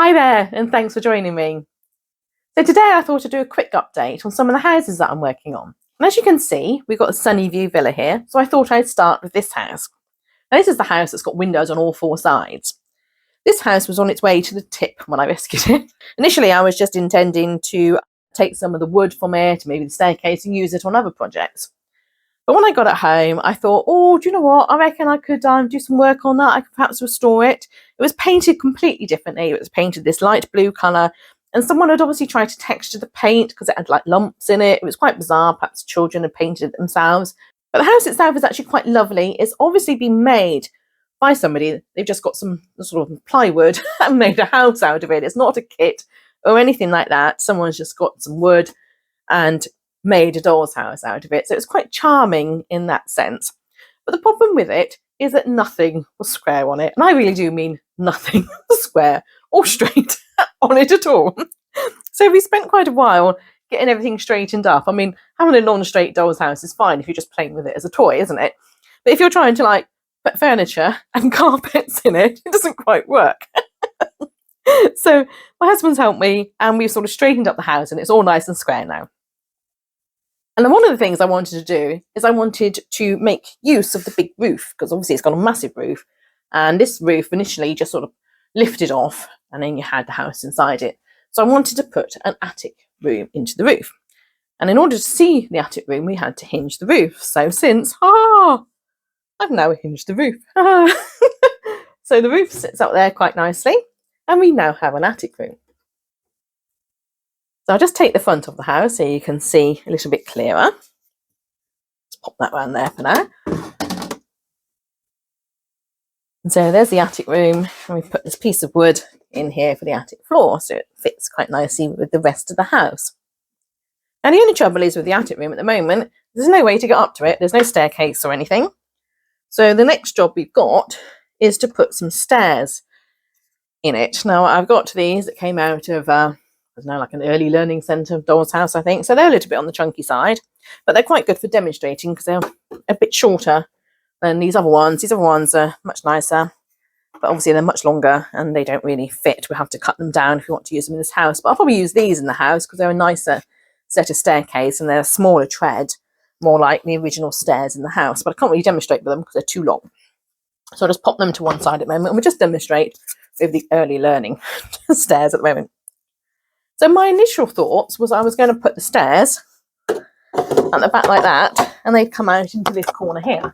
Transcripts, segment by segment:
Hi there, and thanks for joining me. So today I thought I'd do a quick update on some of the houses that I'm working on. And as you can see, we've got a sunny view villa here, so I thought I'd start with this house. Now this is the house that's got windows on all four sides. This house was on its way to the tip when I rescued it. Initially I was just intending to take some of the wood from it, maybe the staircase, and use it on other projects. But when I got it home, I thought, oh, do you know what? I reckon I could do some work on that. I could perhaps restore it. It was painted completely differently. It was painted this light blue colour. And someone had obviously tried to texture the paint because it had like lumps in it. It was quite bizarre. Perhaps children had painted it themselves. But the house itself is actually quite lovely. It's obviously been made by somebody. They've just got some sort of plywood and made a house out of it. It's not a kit or anything like that. Someone's just got some wood and made a doll's house out of it. So it's quite charming in that sense. But the problem with it is that nothing was square on it. And I really do mean nothing was square or straight on it at all. So we spent quite a while getting everything straightened up. I mean, having a non-straight doll's house is fine if you're just playing with it as a toy, isn't it? But if you're trying to like put furniture and carpets in it, it doesn't quite work. So my husband's helped me and we've sort of straightened up the house and it's all nice and square now. And then one of the things I wanted to do is I wanted to make use of the big roof, because obviously it's got a massive roof. And this roof initially just sort of lifted off and then you had the house inside it. So I wanted to put an attic room into the roof. And in order to see the attic room, we had to hinge the roof. So since, I've now hinged the roof. So the roof sits up there quite nicely. And we now have an attic room. So I'll just take the front of the house so you can see a little bit clearer. Let's pop that around there for now. And so there's the attic room, and we put this piece of wood in here for the attic floor, so it fits quite nicely with the rest of the house. And the only trouble is with the attic room at the moment, there's no way to get up to it. There's no staircase or anything. So the next job we've got is to put some stairs in it. Now I've got these that came out of there's now like an early learning centre, Dollshouse, I think. So they're a little bit on the chunky side, but they're quite good for demonstrating because they're a bit shorter than these other ones. These other ones are much nicer, but obviously they're much longer and they don't really fit. We'll have to cut them down if we want to use them in this house. But I'll probably use these in the house because they're a nicer set of staircase and they're a smaller tread, more like the original stairs in the house. But I can't really demonstrate with them because they're too long. So I'll just pop them to one side at the moment and we'll just demonstrate with the early learning stairs at the moment. So my initial thoughts was I was going to put the stairs at the back like that, and they'd come out into this corner here.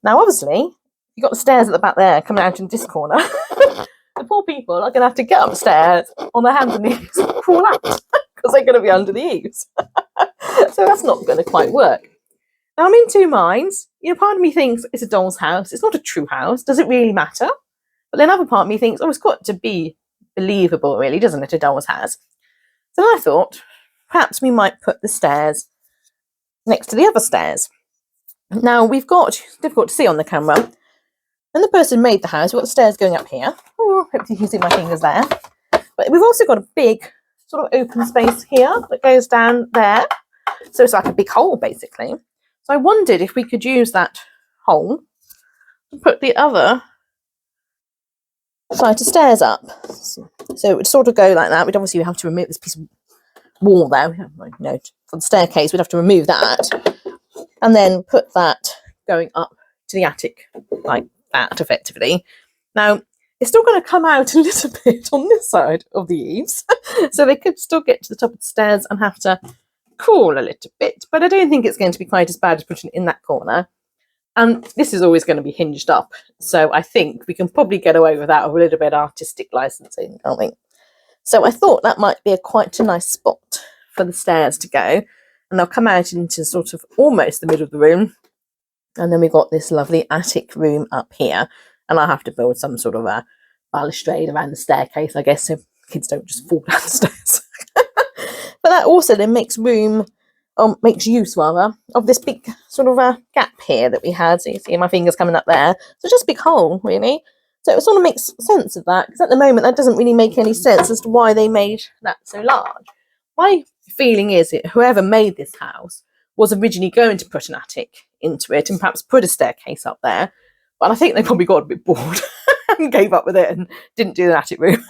Now, obviously, you've got the stairs at the back there coming out into this corner. The poor people are going to have to get upstairs on their hands and knees and crawl out because they're going to be under the eaves. So that's not going to quite work. Now, I'm in two minds. You know, part of me thinks it's a doll's house. It's not a true house. Does it really matter? But then another part of me thinks, oh, it's got to be believable, really, doesn't it? A doll's house. So I thought perhaps we might put the stairs next to the other stairs. Now we've got, it's difficult to see on the camera, when the person made the house, we've got the stairs going up here. Oh, hopefully you can see my fingers there. But we've also got a big sort of open space here that goes down there. So it's like a big hole basically. So I wondered if we could use that hole to put the other flight of stairs up. So it would sort of go like that. We'd obviously have to remove this piece of wall there. You know, for the staircase, we'd have to remove that and then put that going up to the attic like that, effectively. Now, it's still going to come out a little bit on this side of the eaves. So they could still get to the top of the stairs and have to crawl a little bit. But I don't think it's going to be quite as bad as putting it in that corner. And this is always going to be hinged up. So I think we can probably get away with that with a little bit of artistic licensing, can't we? So I thought that might be quite a nice spot for the stairs to go. And they'll come out into sort of almost the middle of the room. And then we've got this lovely attic room up here. And I'll have to build some sort of a balustrade around the staircase, I guess, so kids don't just fall down the stairs. But that also then makes room, makes use rather, of this big sort of a gap here that we had. So you see my fingers coming up there. So just a big hole, really. So it sort of makes sense of that, because at the moment that doesn't really make any sense as to why they made that so large. My feeling is that whoever made this house was originally going to put an attic into it and perhaps put a staircase up there. But I think they probably got a bit bored and gave up with it and didn't do the attic room.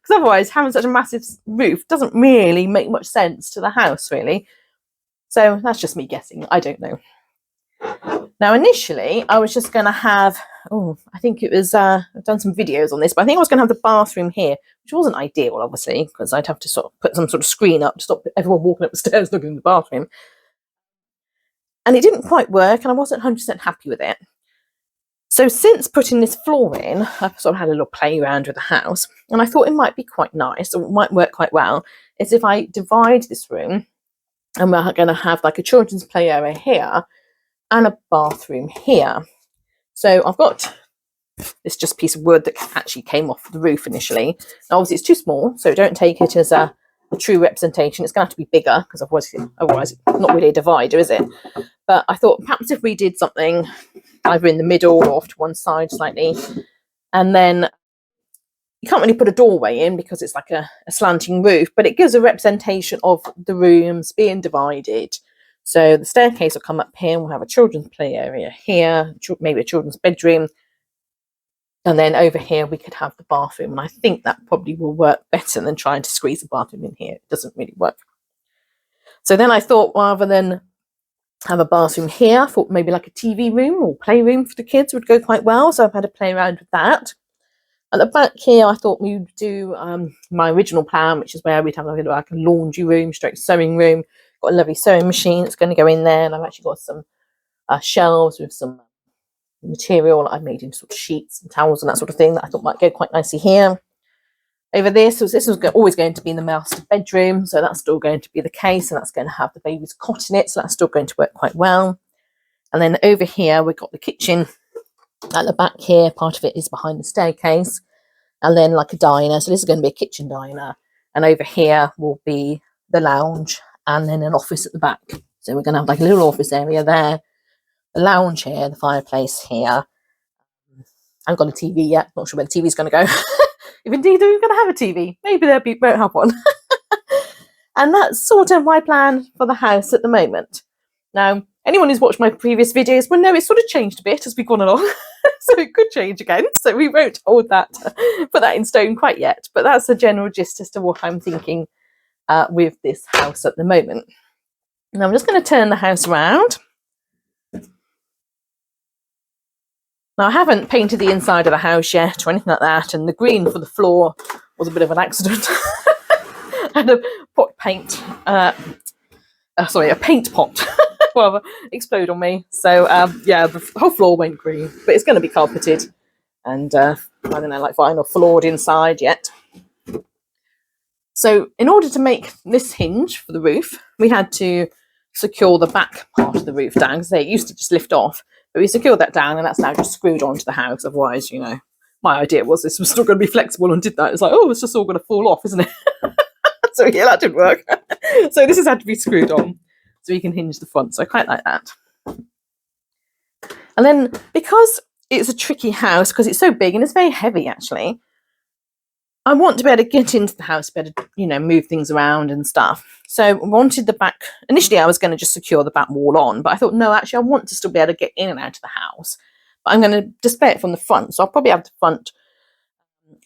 because otherwise having such a massive roof doesn't really make much sense to the house, really. So that's just me guessing. I don't know. Now, initially, I was just going to have, I think it was, I've done some videos on this, but I think I was going to have the bathroom here, which wasn't ideal, obviously, because I'd have to sort of put some sort of screen up to stop everyone walking up the stairs looking in the bathroom. And it didn't quite work, and I wasn't 100% happy with it. So since putting this floor in, I've sort of had a little play around with the house, and I thought it might be quite nice, or it might work quite well, is if I divide this room, and we're going to have like a children's play area here, and a bathroom here. So I've got this just piece of wood that actually came off the roof initially. Now, obviously, it's too small, so don't take it as a true representation. It's going to have to be bigger, because otherwise it's not really a divider, is it? But I thought perhaps if we did something either in the middle or off to one side slightly, and then you can't really put a doorway in because it's like a slanting roof, but it gives a representation of the rooms being divided. So the staircase will come up here, and we'll have a children's play area here, maybe a children's bedroom. And then over here, we could have the bathroom. And I think that probably will work better than trying to squeeze the bathroom in here. It doesn't really work. So then I thought, rather than have a bathroom here, I thought maybe like a TV room or playroom for the kids would go quite well. So I've had to play around with that. At the back here, I thought we'd do my original plan, which is where we'd have like a laundry room, straight sewing room. Got a lovely sewing machine that's going to go in there, and I've actually got some shelves with some material that I've made into sort of sheets and towels and that sort of thing that I thought might go quite nicely here. Over this was always going to be in the master bedroom, so that's still going to be the case, and that's going to have the baby's cot in it, so that's still going to work quite well. And then over here we've got the kitchen at the back here. Part of it is behind the staircase, and then like a diner, so this is going to be a kitchen diner, and over here will be the lounge and then an office at the back. So we're going to have like a little office area there, the lounge here, the fireplace here. I haven't got a TV yet, not sure where the TV is going to go. If indeed they're going to have a TV, maybe they won't have one. And that's sort of my plan for the house at the moment. Now, anyone who's watched my previous videos will know it's sort of changed a bit as we've gone along. So it could change again. So we won't put that in stone quite yet. But that's the general gist as to what I'm thinking with this house at the moment. Now I'm just going to turn the house around. Now I haven't painted the inside of the house yet or anything like that, and the green for the floor was a bit of an accident. And a paint pot rather explode on me. So yeah, the whole floor went green, but it's going to be carpeted, and I don't know, like vinyl floored inside yet. So in order to make this hinge for the roof, we had to secure the back part of the roof down, because it used to just lift off. But we secured that down, and that's now just screwed onto the house. Otherwise, you know, my idea was this was still going to be flexible, and did that. It's like, oh, it's just all going to fall off, isn't it? So yeah, that didn't work. So this has had to be screwed on so we can hinge the front. So I quite like that. And then because it's a tricky house, because it's so big and it's very heavy actually, I want to be able to get into the house, be able to, you know, move things around and stuff. So I wanted the back, initially I was going to just secure the back wall on, but I thought, no, actually I want to still be able to get in and out of the house. But I'm going to display it from the front. So I'll probably have the front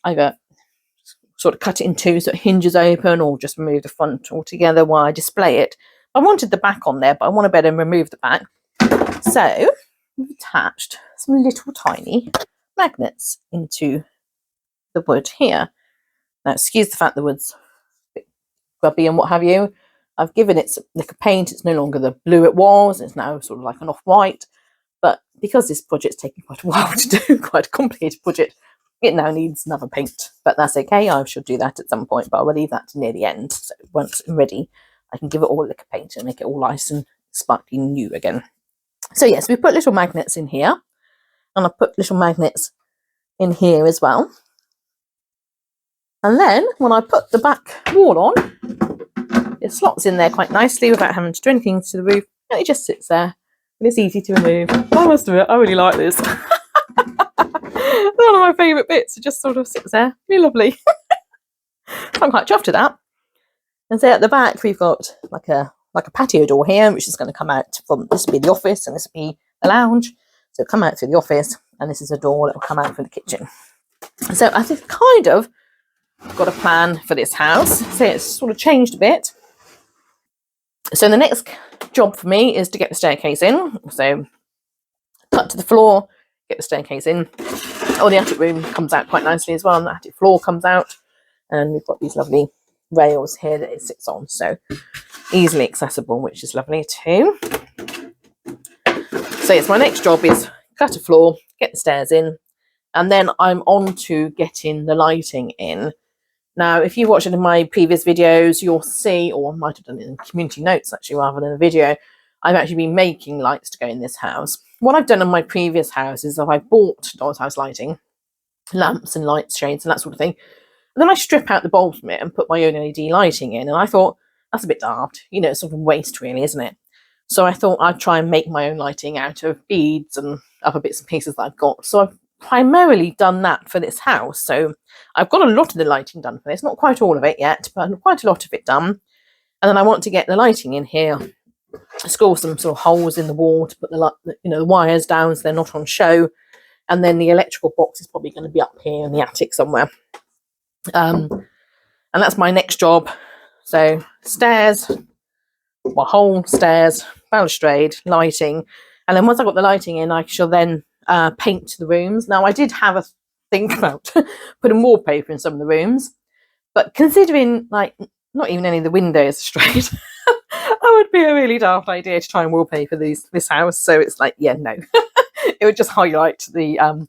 either sort of cut it in two so it hinges open, or just remove the front altogether while I display it. I wanted the back on there, but I want to better remove the back. So we've attached some little tiny magnets into the wood here. Now, excuse the fact the wood's a bit grubby and what have you. I've given it some liquor paint. It's no longer the blue it was. It's now sort of like an off-white. But because this project's taking quite a while to do, quite a complicated project, it now needs another paint. But that's okay. I should do that at some point, but I will leave that to near the end. So once I'm ready, I can give it all liquor paint and make it all nice and sparkly new again. So yes, we put little magnets in here. And I put little magnets in here as well. And then when I put the back wall on, it slots in there quite nicely without having to do anything to the roof. And it just sits there. And it's easy to remove. I must admit, I really like this. One of my favourite bits. It just sort of sits there. Really lovely. I'm quite chuffed with that. And so at the back, we've got like a patio door here, which is going to come out from, this will be the office and this will be the lounge. So it'll come out through the office, and this is a door that will come out from the kitchen. So I think kind of got a plan for this house. So it's sort of changed a bit. So the next job for me is to get the staircase in. So cut to the floor, get the staircase in. Oh, the attic room comes out quite nicely as well. And the attic floor comes out. And we've got these lovely rails here that it sits on. So easily accessible, which is lovely too. So yes, my next job is cut a floor, get the stairs in, and then I'm on to getting the lighting in. Now, if you watched it in my previous videos, you'll see, or I might have done it in community notes actually rather than a video, I've actually been making lights to go in this house. What I've done in my previous house is I've bought Dollshouse lighting, lamps and light shades and that sort of thing. And then I strip out the bulbs from it and put my own LED lighting in. And I thought, that's a bit daft. You know, it's sort of waste really, isn't it? So I thought I'd try and make my own lighting out of beads and other bits and pieces that I've got. So I've primarily done that for this house. So I've got a lot of the lighting done for this. Not quite all of it yet, but quite a lot of it done. And then I want to get the lighting in here. Score some sort of holes in the wall to put the wires down so they're not on show. And then the electrical box is probably going to be up here in the attic somewhere. And that's my next job. So stairs, well, whole stairs, balustrade, lighting, and then once I've got the lighting in, I shall then paint the rooms. Now, I did have a think about putting wallpaper in some of the rooms, but considering like not even any of the windows are straight, that would be a really daft idea to try and wallpaper this house. So it's like, yeah, no, it would just highlight the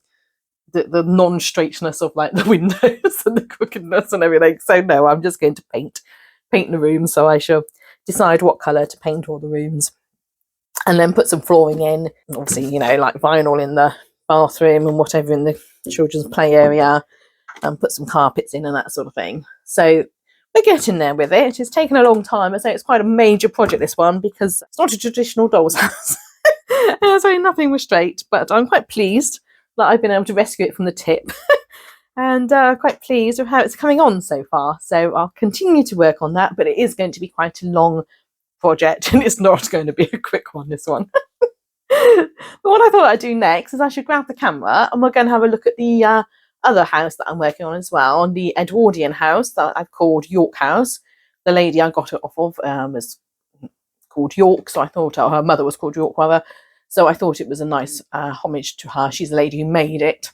non-straightness of like the windows and the crookedness and everything. So no, I'm just going to paint the rooms. So I shall decide what colour to paint all the rooms and then put some flooring in. Obviously, you know, like vinyl in the bathroom and whatever in the children's play area, and put some carpets in and that sort of thing. So we're getting there with it. It's taken a long time. I say it's quite a major project, this one, because it's not a traditional doll's house. So nothing was straight, but I'm quite pleased that I've been able to rescue it from the tip. And quite pleased with how it's coming on so far. So I'll continue to work on that, but it is going to be quite a long project and it's not going to be a quick one, this one. But what I thought I'd do next is I should grab the camera and we're going to have a look at the other house that I'm working on as well, on the Edwardian house that I've called Yorke House. The lady I got it off of was called Yorke, so I thought her mother was called Yorke rather. So I thought it was a nice homage to her. She's the lady who made it.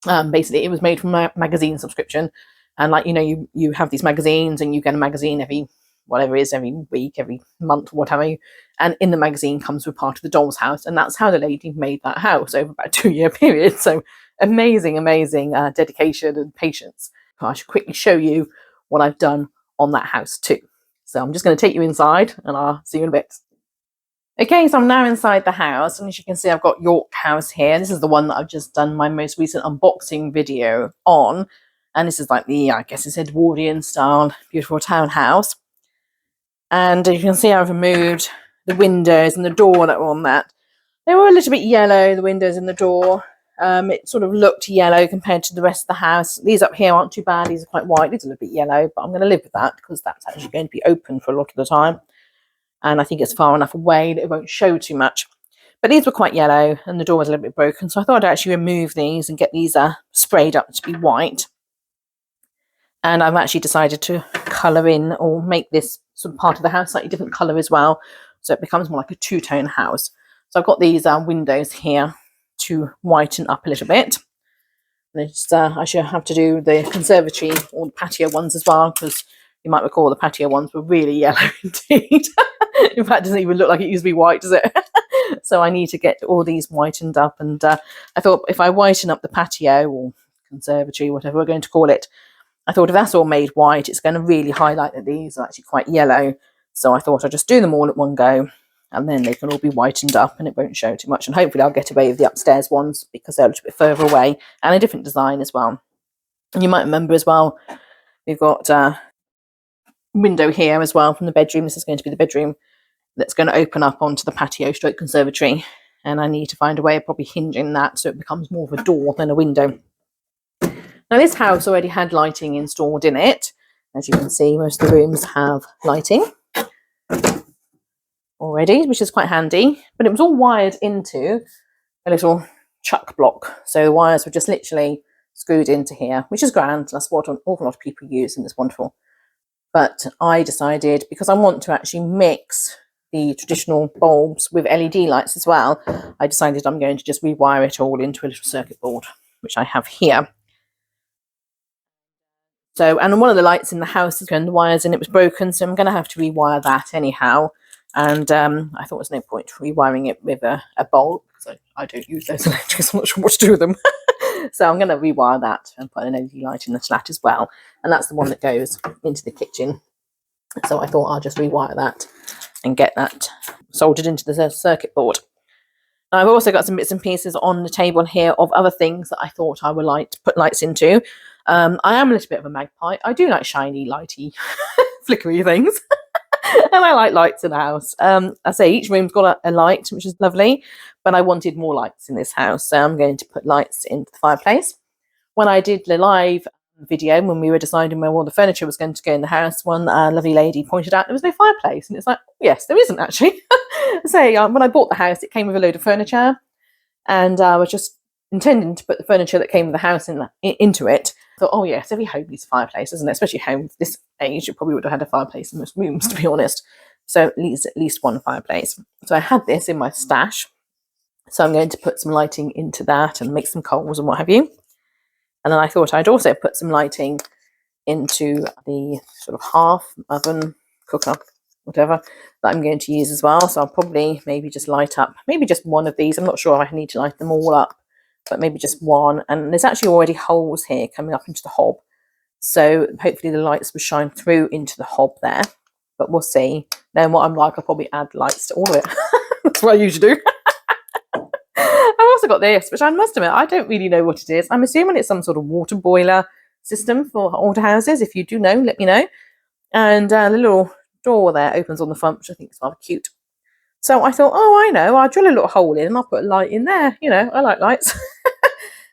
Basically, it was made from a magazine subscription, and like you have these magazines, and you get a magazine every whatever it is, every week, every month, whatever. And in the magazine comes with part of the doll's house, and that's how the lady made that house over about a 2-year period. So amazing dedication and patience. I should quickly show you what I've done on that house too. So I'm just going to take you inside, and I'll see you in a bit. Okay, so I'm now inside the house, and as you can see, I've got Yorke House here. This is the one that I've just done my most recent unboxing video on, and this is like the, I guess it's Edwardian style, beautiful townhouse. And as you can see, I've removed the windows and the door that were on that. They were a little bit yellow, the windows and the door. It sort of looked yellow compared to the rest of the house. These up here aren't too bad. These are quite white. These are a little bit yellow, but I'm going to live with that because that's actually going to be open for a lot of the time. And I think it's far enough away that it won't show too much. But these were quite yellow and the door was a little bit broken. So I thought I'd actually remove these and get these sprayed up to be white. And I've actually decided to colour in or make this sort of part of the house slightly different colour as well. So it becomes more like a two-tone house. So I've got these windows here to whiten up a little bit. I should have to do the conservatory or the patio ones as well, because you might recall the patio ones were really yellow indeed. In fact, it doesn't even look like it used to be white, does it? So I need to get all these whitened up. And I thought if I whiten up the patio or conservatory, whatever we're going to call it, I thought if that's all made white, it's going to really highlight that these are actually quite yellow. So I thought I'd just do them all at one go, and then they can all be whitened up and it won't show too much. And hopefully I'll get away with the upstairs ones because they're a little bit further away and a different design as well. And you might remember as well, we've got window here as well from the bedroom. This is going to be the bedroom that's going to open up onto the patio stroke conservatory, and I need to find a way of probably hinging that so it becomes more of a door than a window. Now this house already had lighting installed in it. As you can see, most of the rooms have lighting already, which is quite handy, but it was all wired into a little chuck block. So the wires were just literally screwed into here, which is grand. That's what an awful lot of people use, and it's wonderful. But I decided, because I want to actually mix the traditional bulbs with LED lights as well, I decided I'm going to just rewire it all into a little circuit board, which I have here. So, and one of the lights in the house is going, the wires in it was broken, so I'm going to have to rewire that anyhow. And I thought there's no point rewiring it with a bulb, because I don't use those electrics. I'm not sure what to do with them. So I'm going to rewire that and put an LED light in the slat as well. And that's the one that goes into the kitchen. So I thought I'll just rewire that and get that soldered into the circuit board. Now, I've also got some bits and pieces on the table here of other things that I thought I would like to put lights into. I am a little bit of a magpie. I do like shiny, lighty, flickery things. And I like lights in the house. I say each room's got a light, which is lovely, but I wanted more lights in this house. So I'm going to put lights into the fireplace. When I did the live video, when we were deciding where all the furniture was going to go in the house, one lovely lady pointed out there was no fireplace. And it's like, oh, yes, there isn't actually. So when I bought the house, it came with a load of furniture. And I was just intending to put the furniture that came with the house into it. I thought, oh yes, every home needs a fireplace, isn't it? Especially home this age, you probably would have had a fireplace in most rooms, to be honest. So at least one fireplace. So I had this in my stash. So I'm going to put some lighting into that and make some coals and what have you. And then I thought I'd also put some lighting into the sort of half oven, cooker, whatever, that I'm going to use as well. So I'll probably maybe just light up, maybe just one of these. I'm not sure I need to light them all up, but maybe just one. And there's actually already holes here coming up into the hob. So hopefully the lights will shine through into the hob there. But we'll see. Then what I'm like, I'll probably add lights to all of it. That's what I usually do. I've also got this, which I must admit, I don't really know what it is. I'm assuming it's some sort of water boiler system for older houses. If you do know, let me know. And the little door there opens on the front, which I think is rather cute. So I thought, oh, I know, I'll drill a little hole in and I'll put a light in there. You know, I like lights.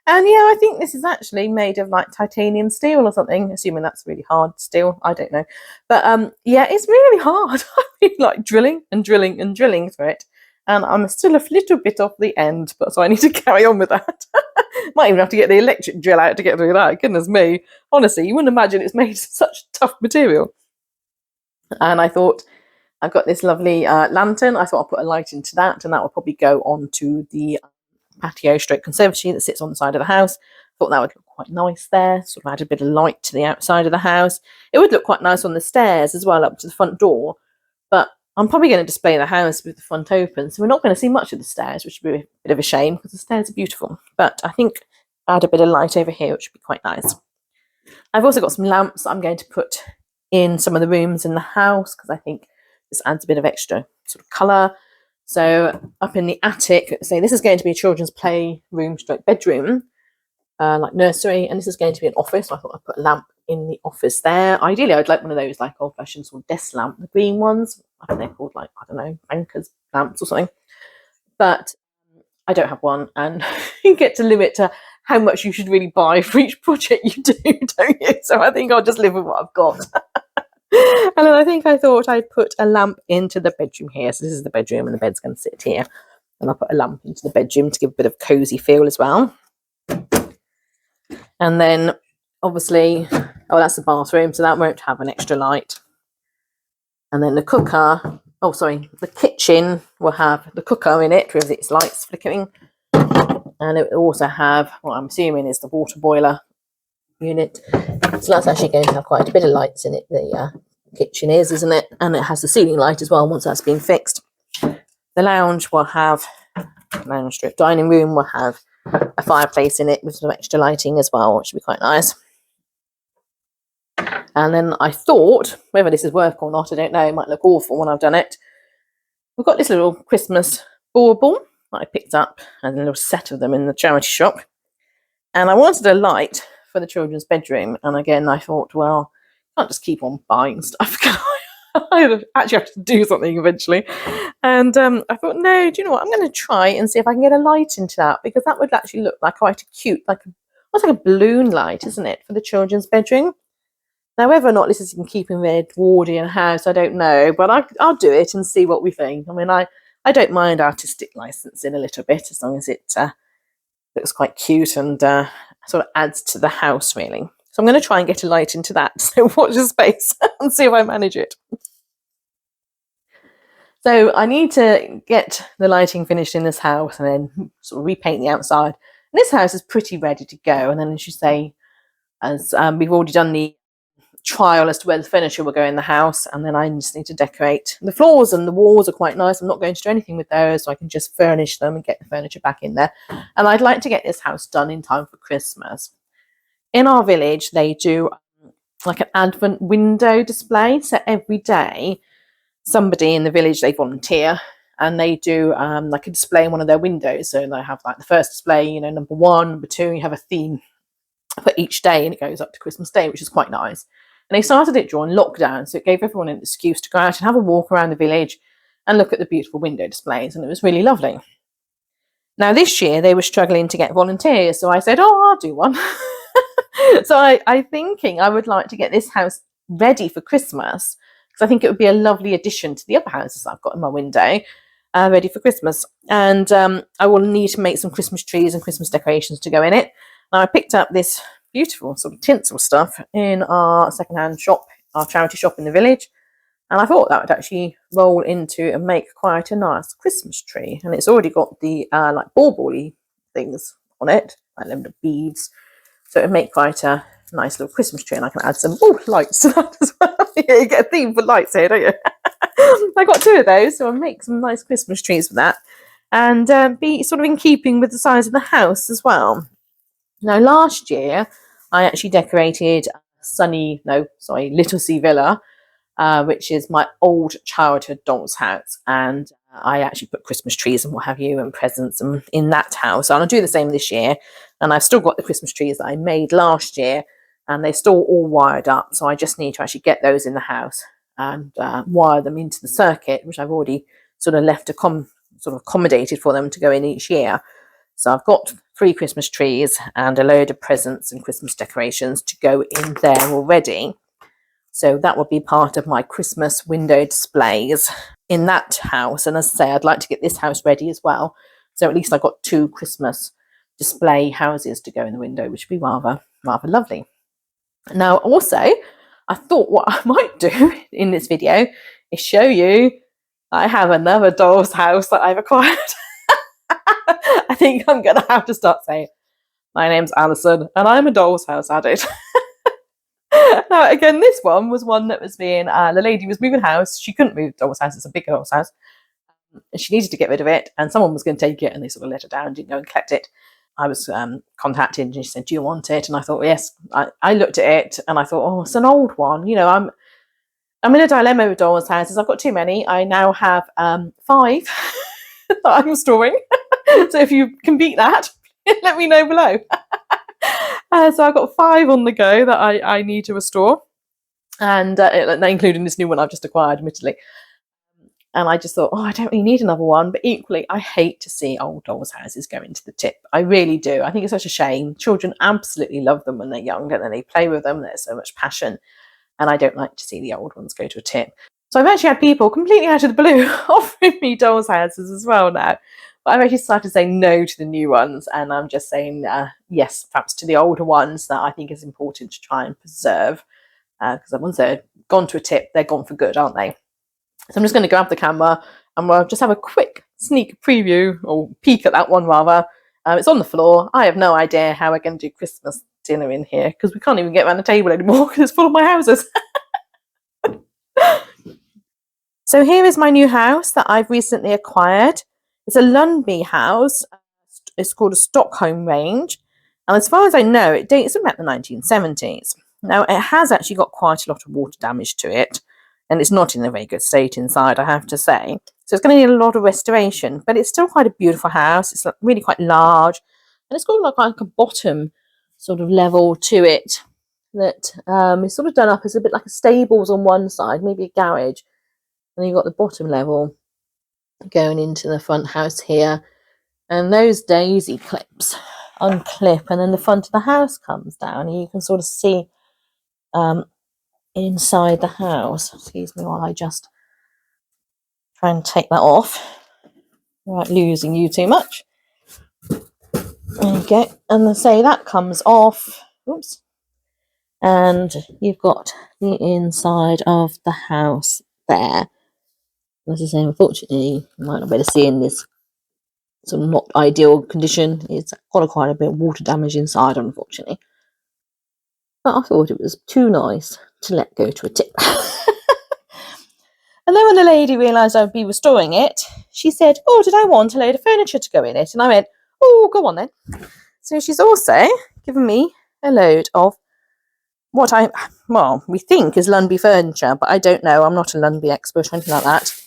And yeah, I think this is actually made of like titanium steel or something, assuming that's really hard steel. I don't know. But yeah, it's really hard. I've been like drilling and drilling and drilling through it. And I'm still a little bit off the end, but so I need to carry on with that. Might even have to get the electric drill out to get through that. Goodness me. Honestly, you wouldn't imagine it's made of such tough material. And I thought, I've got this lovely lantern. I thought I'll put a light into that, and that will probably go onto the patio stroke conservatory that sits on the side of the house. Thought that would look quite nice there. Sort of add a bit of light to the outside of the house. It would look quite nice on the stairs as well, up to the front door. But I'm probably going to display the house with the front open, so we're not going to see much of the stairs, which would be a bit of a shame because the stairs are beautiful. But I think add a bit of light over here, which would be quite nice. I've also got some lamps that I'm going to put in some of the rooms in the house because I think this adds a bit of extra sort of colour. So up in the attic, say this is going to be a children's play room stroke bedroom, like nursery, and this is going to be an office. So I thought I'd put a lamp in the office there. Ideally, I'd like one of those like old-fashioned sort of desk lamp, the green ones. I think they're called like, I don't know, bankers lamps or something. But I don't have one, and you get to limit to how much you should really buy for each project you do, don't you? So I think I'll just live with what I've got. And then I thought I'd put a lamp into the bedroom here. So this is the bedroom, and the bed's going to sit here. And I'll put a lamp into the bedroom to give a bit of cosy feel as well. And then obviously, oh, that's the bathroom, so that won't have an extra light. And then the cooker, the kitchen will have the cooker in it with its lights flickering. And it will also have what I'm assuming is the water boiler unit. So that's actually going to have quite a bit of lights in it. The kitchen isn't it? And it has the ceiling light as well once that's been fixed. The lounge will have, lounge strip dining room will have a fireplace in it with some extra lighting as well, which would be quite nice. And then I thought, whether this is work or not, I don't know, it might look awful when I've done it. We've got this little Christmas bauble that I picked up, and a little set of them in the charity shop. And I wanted a light for the children's bedroom. And again, I thought, well, I can't just keep on buying stuff. I actually have to do something eventually. And I thought, no, do you know what? I'm going to try and see if I can get a light into that, because that would actually look like quite a cute, almost like a balloon light, isn't it, for the children's bedroom? Now, whether or not this is in keeping with Edwardian house, I don't know, but I'll do it and see what we think. I mean, I don't mind artistic licensing a little bit, as long as it looks quite cute and sort of adds to the house, really. So I'm going to try and get a light into that. So watch the space and see if I manage it. So I need to get the lighting finished in this house and then sort of repaint the outside. And this house is pretty ready to go. And then, as you say, as we've already done the trial as to where the furniture will go in the house, and then I just need to decorate. The floors and the walls are quite nice. I'm not going to do anything with those, so I can just furnish them and get the furniture back in there. And I'd like to get this house done in time for Christmas. In our village, they do like an advent window display. So every day, somebody in the village, they volunteer and they do like a display in one of their windows. So they have like the first display, you know, number 1, number 2, you have a theme for each day, and it goes up to Christmas Day, which is quite nice. And they started it during lockdown, so it gave everyone an excuse to go out and have a walk around the village and look at the beautiful window displays, and it was really lovely. Now this year they were struggling to get volunteers, so I said, oh, I'll do one. So I'm thinking I would like to get this house ready for Christmas, because I think it would be a lovely addition to the other houses I've got in my window, ready for Christmas. And I will need to make some Christmas trees and Christmas decorations to go in it. Now I picked up this beautiful sort of tinsel stuff in our second-hand shop, our charity shop in the village, and I thought that would actually roll into and make quite a nice Christmas tree. And it's already got the like ball-bally things on it, like little beads, so it would make quite a nice little Christmas tree. And I can add some lights to that as well. Yeah, you get a theme for lights here, don't you? I got 2 of those, so I'll make some nice Christmas trees with that, and be sort of in keeping with the size of the house as well. Now, last year, I actually decorated Little Sea Villa, which is my old childhood doll's house. And I actually put Christmas trees and what have you and presents in that house. And I'll do the same this year. And I've still got the Christmas trees that I made last year, and they're still all wired up. So I just need to actually get those in the house and wire them into the circuit, which I've already sort of left accommodated for them to go in each year. So I've got 3 Christmas trees and a load of presents and Christmas decorations to go in there already. So that will be part of my Christmas window displays in that house. And as I say, I'd like to get this house ready as well. So at least I've got 2 Christmas display houses to go in the window, which would be rather lovely. Now, also, I thought what I might do in this video is show you I have another doll's house that I've acquired. I think I'm going to have to start saying, my name's Alison and I'm a doll's house addict. Now, again, this one was one that was being, the lady was moving house. She couldn't move the doll's house. It's a big doll's house. And she needed to get rid of it. And someone was going to take it, and they sort of let her down, didn't go and collect it. I was contacted, and she said, do you want it? And I thought, yes. I looked at it and I thought, oh, it's an old one. You know, I'm in a dilemma with doll's houses. I've got too many. I now have 5 that I'm storing. So if you can beat that, let me know below. So I've got 5 on the go that I need to restore, and including this new one I've just acquired, admittedly. And I just thought, oh, I don't really need another one. But equally, I hate to see old doll's houses go into the tip. I really do. I think it's such a shame. Children absolutely love them when they're young, and then they play with them. There's so much passion. And I don't like to see the old ones go to a tip. So I've actually had people completely out of the blue offering me doll's houses as well now. But I've actually started to say no to the new ones. And I'm just saying yes, perhaps to the older ones that I think is important to try and preserve. Because once they're gone to a tip, they're gone for good, aren't they? So I'm just going to grab the camera and we'll just have a quick sneak preview, or peek at that one rather. It's on the floor. I have no idea how we're going to do Christmas dinner in here, because we can't even get around the table anymore because it's full of my houses. So here is my new house that I've recently acquired. It's a Lundby house. It's called a Stockholm range. And as far as I know, it dates from about the 1970s. Now, it has actually got quite a lot of water damage to it, and it's not in a very good state inside, I have to say. So it's going to need a lot of restoration, but it's still quite a beautiful house. It's really quite large, and it's got like a bottom sort of level to it that is sort of done up as a bit like a stables on one side, maybe a garage. And you've got the bottom level going into the front house here. And those daisy clips unclip, and then the front of the house comes down, and you can sort of see inside the house. Excuse me while I just try and take that off without losing you too much. There you go. And say that comes off. Oops. And you've got the inside of the house there. As I say, unfortunately, you might not be able to see in this sort of not ideal condition. It's got quite a bit of water damage inside, unfortunately. But I thought it was too nice to let go to a tip. And then when the lady realised I would be restoring it, she said, "Oh, did I want a load of furniture to go in it?" And I went, "Oh, go on then." So she's also given me a load of what we think is Lundby furniture, but I don't know. I'm not a Lundby expert or anything like that.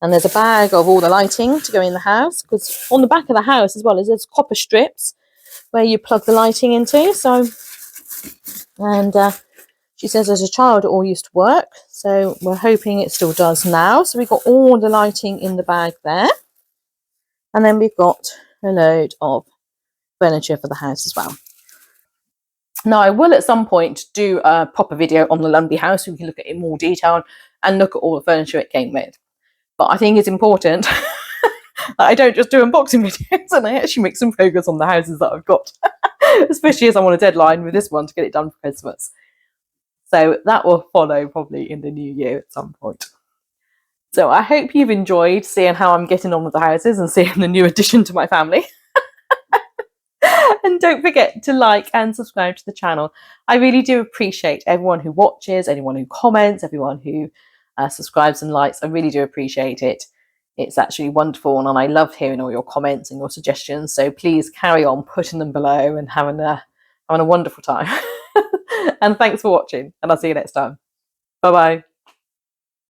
And there's a bag of all the lighting to go in the house, because on the back of the house as well as there's copper strips where you plug the lighting into. She says as a child it all used to work, so we're hoping it still does now. So we've got all the lighting in the bag there, and then we've got a load of furniture for the house as well. Now I will at some point do a proper video on the Lundby house so we can look at it in more detail and look at all the furniture it came with. But I think it's important that I don't just do unboxing videos and I actually make some progress on the houses that I've got, especially as I'm on a deadline with this one to get it done for Christmas. So that will follow probably in the new year at some point. So I hope you've enjoyed seeing how I'm getting on with the houses and seeing the new addition to my family. And don't forget to like and subscribe to the channel. I really do appreciate everyone who watches, anyone who comments, everyone who subscribes and likes. I really do appreciate it. It's actually wonderful, and I love hearing all your comments and your suggestions. So please carry on putting them below and having a wonderful time. And thanks for watching, and I'll see you next time. Bye bye.